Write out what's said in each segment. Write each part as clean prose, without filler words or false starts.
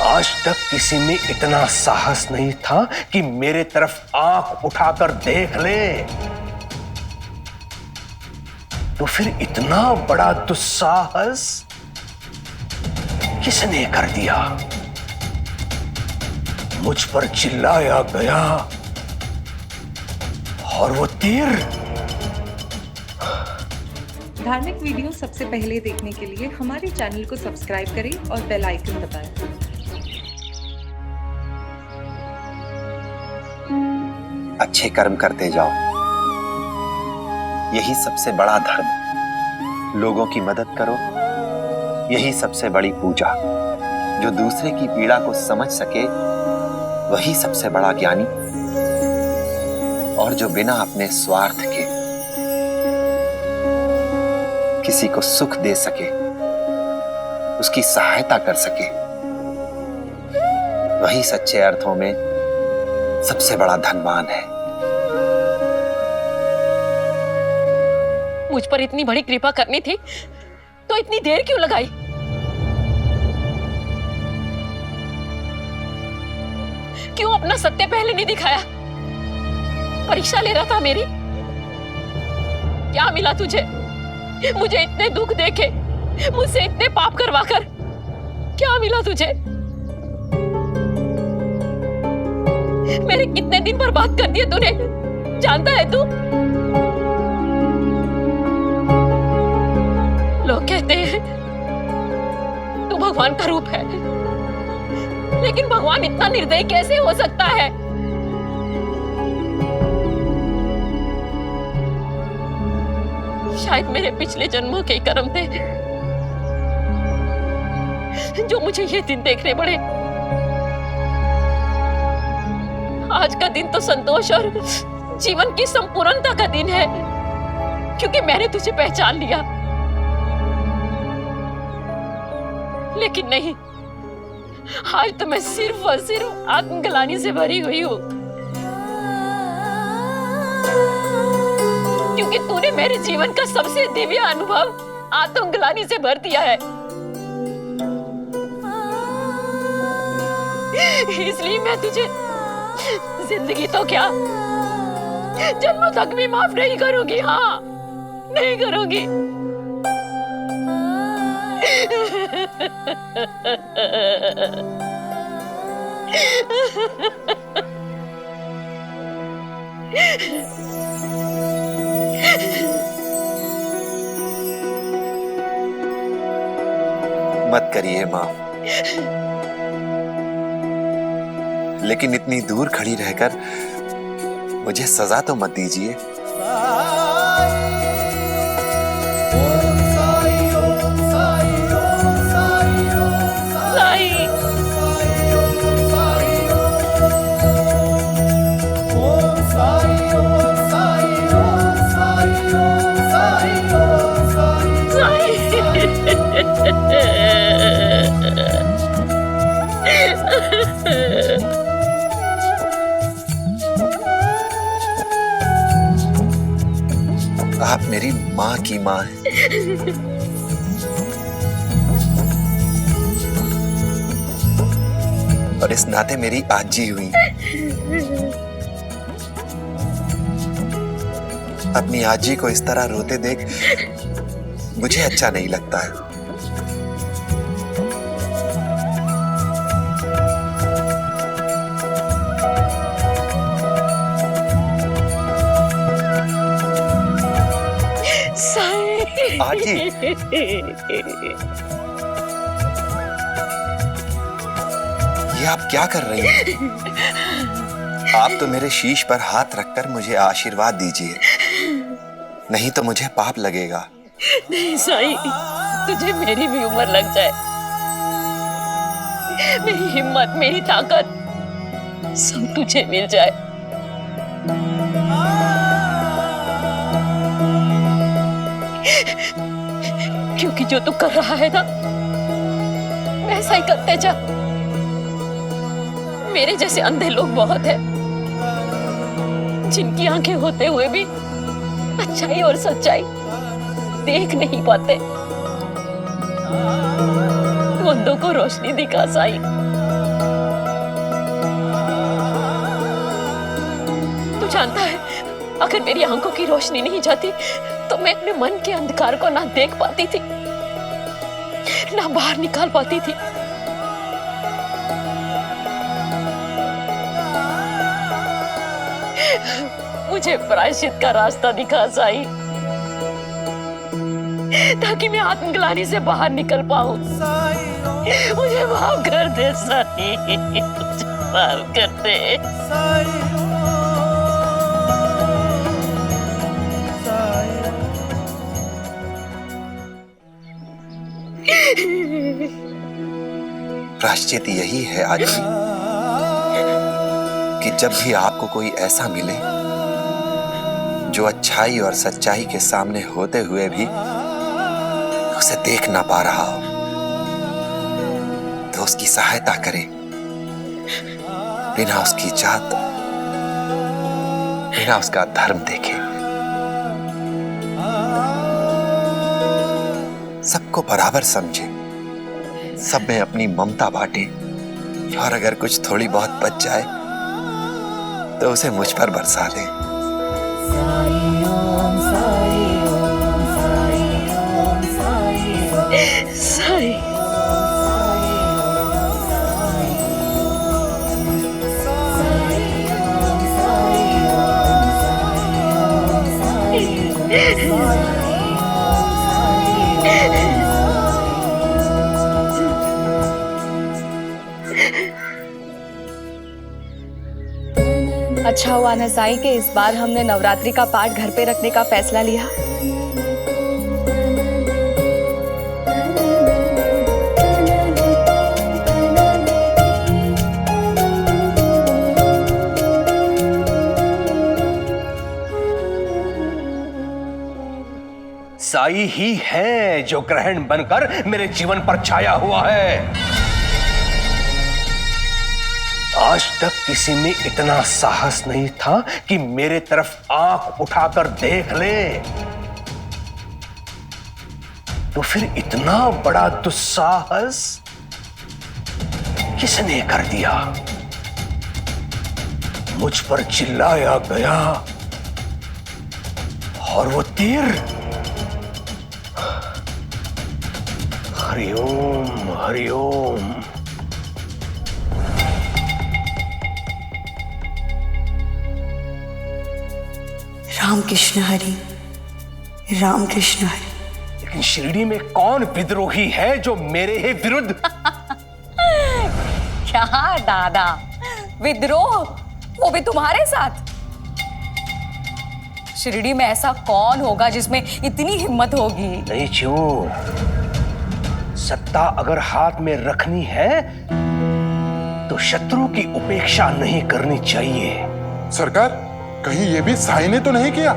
आज तक किसी में इतना साहस नहीं था कि मेरे तरफ आंख उठाकर देख ले। तो फिर इतना बड़ा दुस्साहस किसने कर दिया? मुझ पर चिल्लाया गया और वो तीर। धार्मिक वीडियो सबसे पहले देखने के लिए हमारे चैनल को सब्सक्राइब करें और बेल आइकन दबाएं। अच्छे कर्म करते जाओ, यही सबसे बड़ा धर्म। लोगों की मदद करो, यही सबसे बड़ी पूजा। जो दूसरे की पीड़ा को समझ सके वही सबसे बड़ा ज्ञानी, और जो बिना अपने स्वार्थ के किसी को सुख दे सके, उसकी सहायता कर सके, वही सच्चे अर्थों में सबसे बड़ा धनवान है। मुझ पर इतनी बड़ी कृपा करनी थी तो इतनी देर क्यों लगाई? क्यों अपना सत्य पहले नहीं दिखाया? परीक्षा ले रहा था मेरी? क्या मिला तुझे? मुझे इतने दुख देके, मुझसे इतने पाप करवाकर क्या मिला तुझे? मेरे कितने दिन बर्बाद कर दिए तूने, जानता है तू? लोग कहते हैं तू भगवान का रूप है, लेकिन भगवान इतना निर्दयी कैसे हो सकता है? शायद मेरे पिछले जन्मों के कर्म थे जो मुझे ये दिन देखने पड़े। आज का दिन तो संतोष और जीवन की संपूर्णता का दिन है, क्योंकि मैंने तुझे पहचान लिया। लेकिन नहीं, आज तो मैं सिर्फ और सिर्फ आत्मग्लानि से भरी हुई हूं, क्योंकि तूने मेरे जीवन का सबसे दिव्य अनुभव आत्मग्लानि से भर दिया है। इसलिए मैं तुझे जिंदगी तो क्या, जन्मों तक भी माफ नहीं करूंगी। हाँ, नहीं करूंगी। मत करिए माफ, लेकिन इतनी दूर खड़ी रहकर मुझे सजा तो मत दीजिए। आप मेरी माँ की माँ हैं। और इस नाते मेरी आजी हुई। अपनी आजी को इस तरह रोते देख मुझे अच्छा नहीं लगता है। आजी, ये आप क्या कर रही हैं? आप तो मेरे शीश पर हाथ रखकर मुझे आशीर्वाद दीजिए, नहीं तो मुझे पाप लगेगा। नहीं साईं, तुझे मेरी भी उम्र लग जाए, मेरी हिम्मत, मेरी ताकत सब तुझे मिल जाए, क्योंकि जो तू कर रहा है ना, वैसा ही करते जा। मेरे जैसे अंधे लोग बहुत हैं, जिनकी आंखें होते हुए भी अच्छाई और सच्चाई देख नहीं पाते। तू अंधों को रोशनी दिखा साईं। जानता है, अगर मेरी आंखों की रोशनी नहीं जाती तो मैं अपने मन के अंधकार को ना देख पाती थी, ना बाहर निकाल पाती थी। मुझे प्रायश्चित का रास्ता दिखा साईं, ताकि मैं आत्मग्लानि से बाहर निकल पाऊं। मुझे माफ कर दे साईं, मुझे माफ कर दे। प्रायश्चित यही है आजी कि जब भी आपको कोई ऐसा मिले जो अच्छाई और सच्चाई के सामने होते हुए भी उसे देख ना पा रहा हो, तो उसकी सहायता करें, बिना उसकी जात, बिना उसका धर्म देखे। सबको बराबर समझे, सब में अपनी ममता बांटे, और अगर कुछ थोड़ी बहुत बच जाए तो उसे मुझ पर बरसा दे। साईं, अच्छा हुआ ना साईं कि इस बार हमने नवरात्रि का पाठ घर पे रखने का फैसला लिया। साई ही है जो ग्रहण बनकर मेरे जीवन पर छाया हुआ है। आज तक किसी में इतना साहस नहीं था कि मेरे तरफ आंख उठाकर देख ले, तो फिर इतना बड़ा दुस्साहस किसने कर दिया? मुझ पर चिल्लाया गया और वो तीर हरिओम हरिओम। राम कृष्ण हरि, राम कृष्ण हरि। लेकिन शिरडी में कौन विद्रोही है जो मेरे ही विरुद्ध? क्या दादा, विद्रोह वो भी तुम्हारे साथ? शिरडी में ऐसा कौन होगा जिसमें इतनी हिम्मत होगी? नहीं क्यों, सत्ता अगर हाथ में रखनी है तो शत्रु की उपेक्षा नहीं करनी चाहिए। सरकार, कहीं ये भी साई ने तो नहीं किया?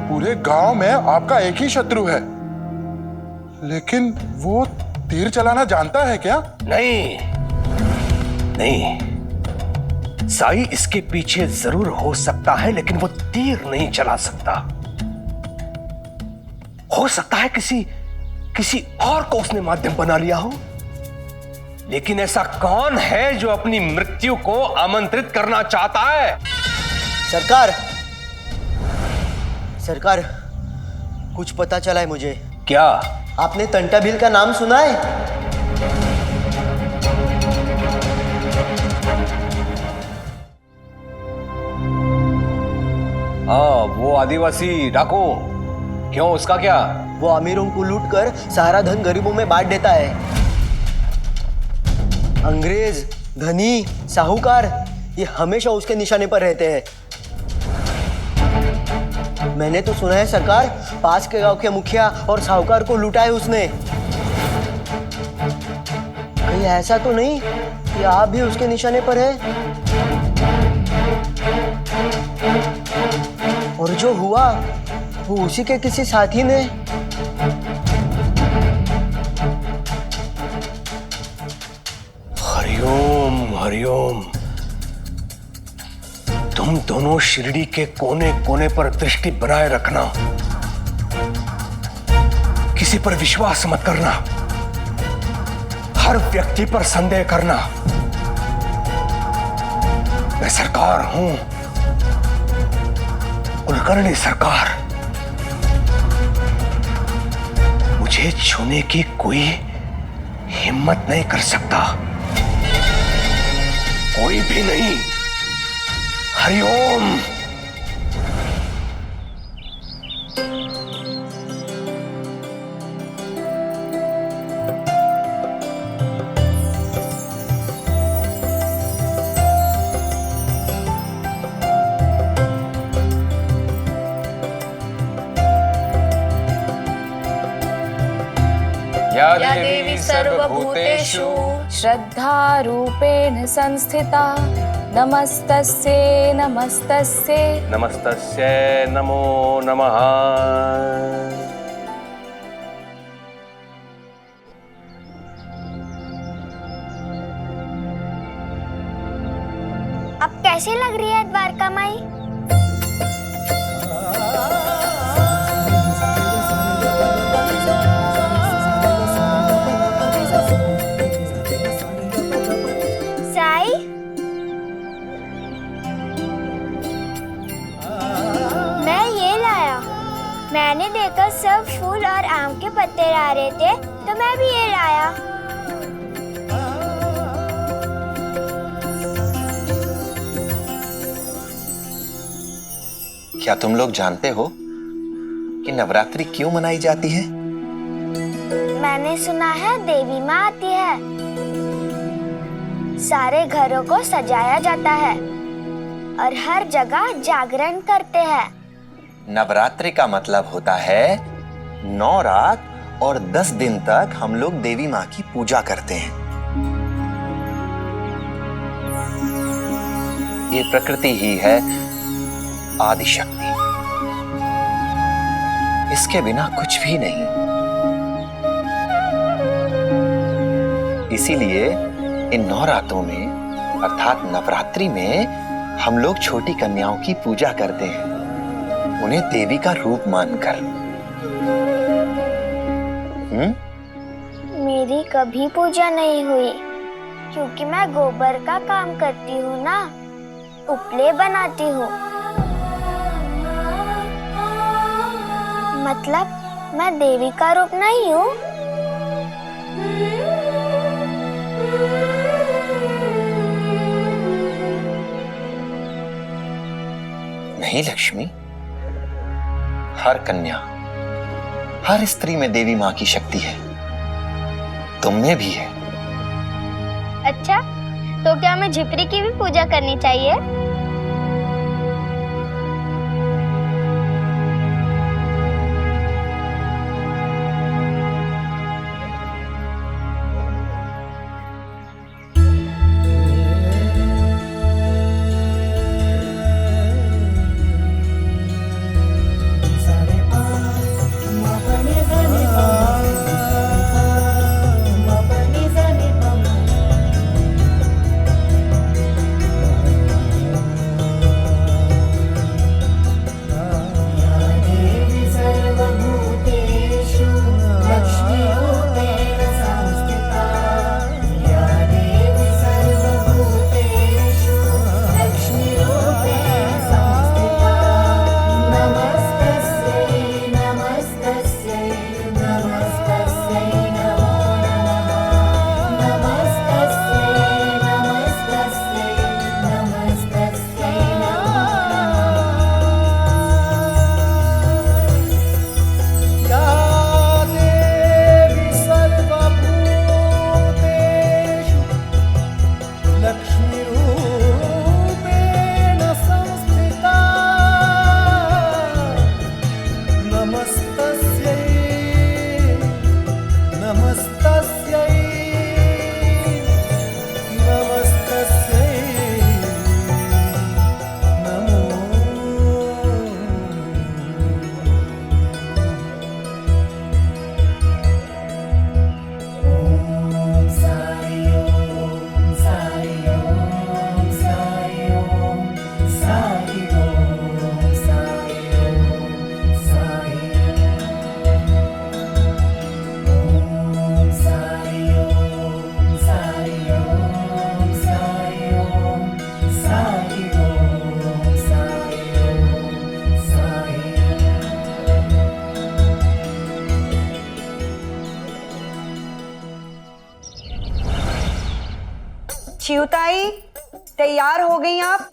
पूरे गांव में आपका एक ही शत्रु है, लेकिन वो तीर चलाना जानता है क्या? नहीं नहीं, साई इसके पीछे जरूर हो सकता है, लेकिन वो तीर नहीं चला सकता। हो सकता है किसी और को उसने माध्यम बना लिया हो, लेकिन ऐसा कौन है जो अपनी मृत्यु को आमंत्रित करना चाहता है? सरकार, कुछ पता चला है मुझे। क्या? आपने तंटा भील का नाम सुना है? हाँ, वो आदिवासी डाकू। क्यों, उसका क्या? वो अमीरों को लूट कर सारा धन गरीबों में बांट देता है। अंग्रेज, धनी, साहूकार, ये हमेशा उसके निशाने पर रहते हैं। मैंने तो सुना है सरकार, पास के गांव के मुखिया और साहूकार को लूटा है उसने। कहीं ऐसा तो नहीं कि आप भी उसके निशाने पर है? और जो हुआ वो उसी के किसी साथी ने। हरिओम हरिओम। तुम दोनों शिरडी के कोने कोने पर दृष्टि बनाए रखना, किसी पर विश्वास मत करना, हर व्यक्ति पर संदेह करना। मैं सरकार हूं, कुलकर्णी सरकार। मुझे छूने की कोई हिम्मत नहीं कर सकता, कोई भी नहीं। हरिओम। या देवी सर्वभूतेषु श्रद्धारूपेण संस्थिता नमस्तस्यै नमस्तस्यै नमस्तस्यै नमो नमः। अब कैसी लग रही है द्वारका माई? साई, मैं ये लाया। मैंने देखा सब फूल और आम के पत्ते ला रहे थे तो मैं भी ये लाया। क्या तुम लोग जानते हो कि नवरात्रि क्यों मनाई जाती है? मैंने सुना है देवी माँ आती है, सारे घरों को सजाया जाता है और हर जगह जागरण करते हैं। नवरात्रि का मतलब होता है 9 रात और 10 दिन तक हम लोग देवी माँ की पूजा करते हैं। ये प्रकृति ही है आदि शक्ति, इसके बिना कुछ भी नहीं। इसीलिए इन 9 रातों में अर्थात नवरात्रि में हम लोग छोटी कन्याओं की पूजा करते हैं, उन्हें देवी का रूप मानकर। मेरी कभी पूजा नहीं हुई क्योंकि मैं गोबर का काम करती हूँ ना, उपले बनाती हूँ। मतलब मैं देवी का रूप नहीं हूँ। नहीं लक्ष्मी, हर कन्या, हर स्त्री में देवी माँ की शक्ति है, तुम में भी है। अच्छा, तो क्या हमें झिपरी की भी पूजा करनी चाहिए? चिउताई, तैयार हो गई आप?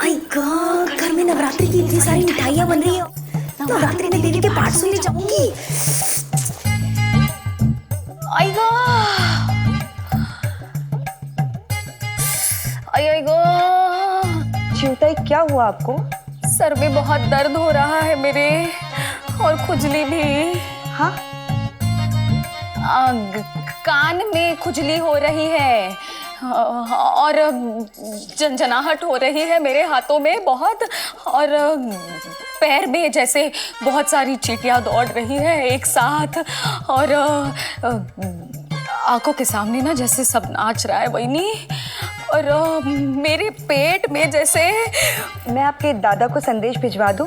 आई गॉड, घर में नवरात्रि की इतनी सारी मिठाइयाँ बन रही है। नवरात्रि में देवी के पाठ सुनने जाऊंगी। आई गो, आई गो। चिउताई, क्या हुआ आपको? सर में बहुत दर्द हो रहा है मेरे, और खुजली भी। हाँ? कान में खुजली हो रही है और झंझनाहट हो रही है मेरे हाथों में बहुत, और पैर में जैसे बहुत सारी चींटियां दौड़ रही है एक साथ, और आंखों के सामने ना जैसे सब नाच रहा है वहीनी, और मेरे पेट में जैसे। मैं आपके दादा को संदेश भिजवा दूं?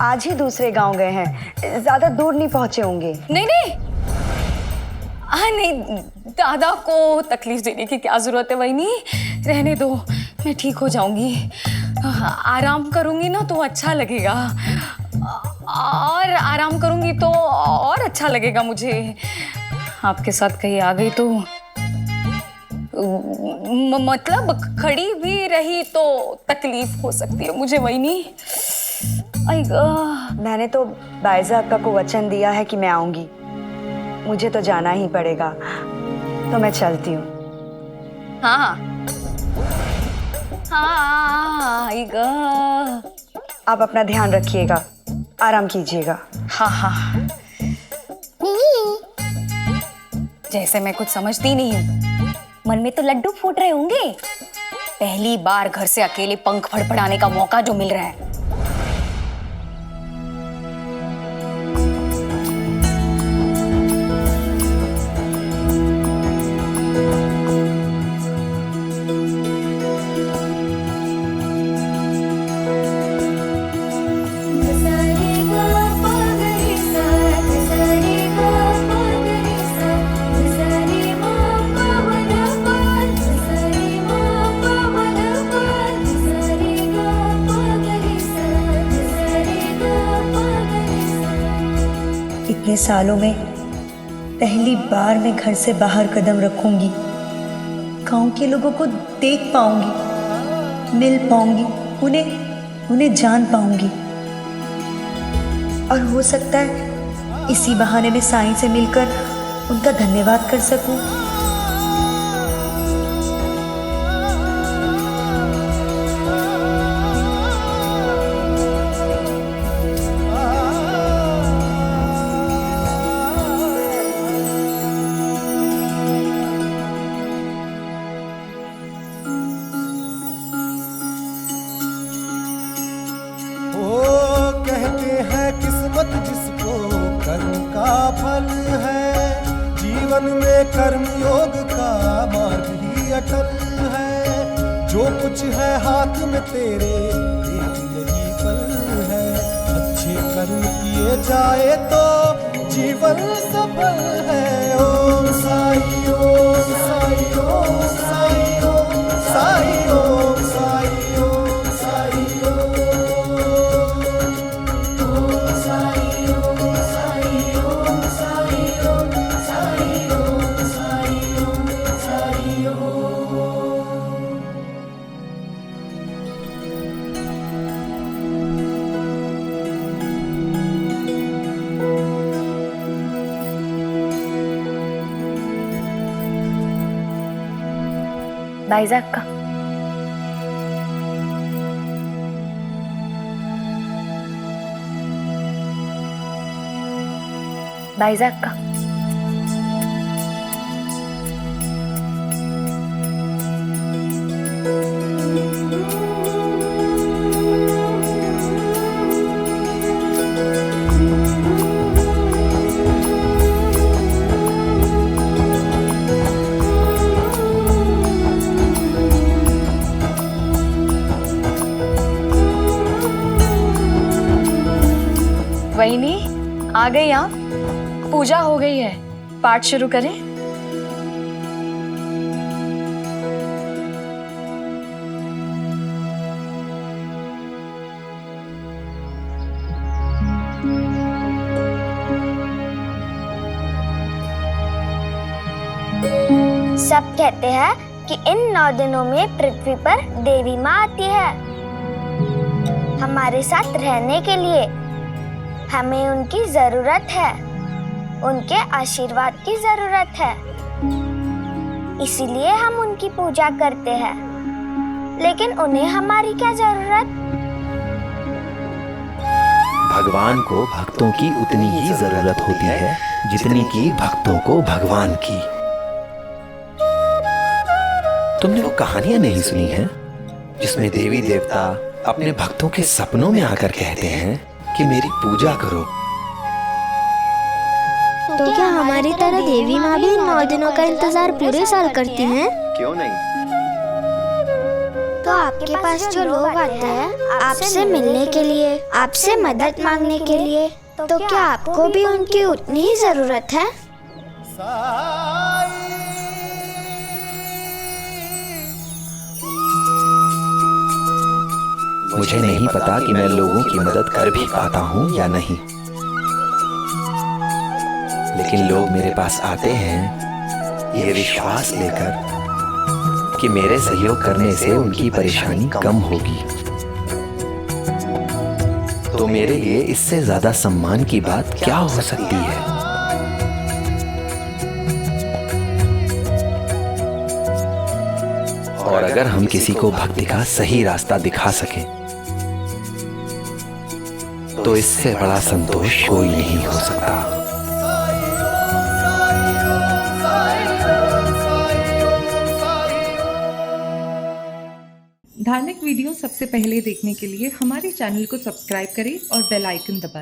आज ही दूसरे गांव गए हैं, ज्यादा दूर नहीं पहुंचे होंगे। नहीं नहीं, नहीं, दादा को तकलीफ देने की क्या जरूरत है वहीनी, रहने दो, मैं ठीक हो जाऊंगी। आराम करूंगी ना तो अच्छा लगेगा, और आराम करूंगी तो और अच्छा लगेगा मुझे। आपके साथ कहीं आ गई तो मतलब खड़ी भी रही तो तकलीफ हो सकती है मुझे वहीनी। मैंने तो बायजा अक्का को वचन दिया है कि मैं आऊंगी, मुझे तो जाना ही पड़ेगा, तो मैं चलती हूँ। हाँ हाँ, आप अपना ध्यान रखिएगा, आराम कीजिएगा। हाँ हाँ, जैसे मैं कुछ समझती नहीं हूँ, मन में तो लड्डू फूट रहे होंगे। पहली बार घर से अकेले पंख फड़फड़ाने का मौका जो मिल रहा है। इतने सालों में पहली बार मैं घर से बाहर कदम रखूंगी, गांव के लोगों को देख पाऊंगी, मिल पाऊंगी, उन्हें जान पाऊंगी, और हो सकता है इसी बहाने में साईं से मिलकर उनका धन्यवाद कर सकूं। किस्मत जिसको कर्म का फल है, जीवन में कर्म योग का मार्ग ही अटल है। जो कुछ है हाथ में तेरे एक यही पल है, अच्छे कर्म किए जाए तो जीवन सफल है। ओम साई ओम साई ओम साई ओम साई ओम साई ओम साई बायजा अक्का, बायजा अक्का, वहीनी आ गई आप? पूजा हो गई है, पाठ शुरू करें? सब कहते हैं कि इन 9 दिनों में पृथ्वी पर देवी माँ आती है हमारे साथ रहने के लिए। हमें उनकी जरूरत है, उनके आशीर्वाद की जरूरत है, इसीलिए हम उनकी पूजा करते हैं। लेकिन उन्हें हमारी क्या जरूरत? भगवान को भक्तों की उतनी ही जरूरत होती है जितनी की भक्तों को भगवान की। तुमने वो कहानियां नहीं सुनी हैं जिसमें देवी देवता अपने भक्तों के सपनों में आकर कहते हैं कि मेरी पूजा करो। तो क्या हमारी तरह देवी माँ भी 9 दिनों का इंतजार पूरे साल करती हैं? क्यों नहीं? तो आपके पास जो लोग आते हैं आपसे मिलने के लिए, आपसे मदद मांगने के लिए, तो क्या आपको भी उनकी उतनी ही जरूरत है? मुझे नहीं पता कि मैं लोगों की मदद कर भी पाता हूँ या नहीं, लेकिन लोग मेरे पास आते हैं ये विश्वास लेकर कि मेरे सहयोग करने से उनकी परेशानी कम होगी। तो मेरे लिए इससे ज्यादा सम्मान की बात क्या हो सकती है? और अगर हम किसी को भक्ति का सही रास्ता दिखा सकें तो इससे बड़ा संतोष कोई नहीं हो सकता। धार्मिक वीडियो सबसे पहले देखने के लिए हमारे चैनल को सब्सक्राइब करें और बेल आइकन दबाएं।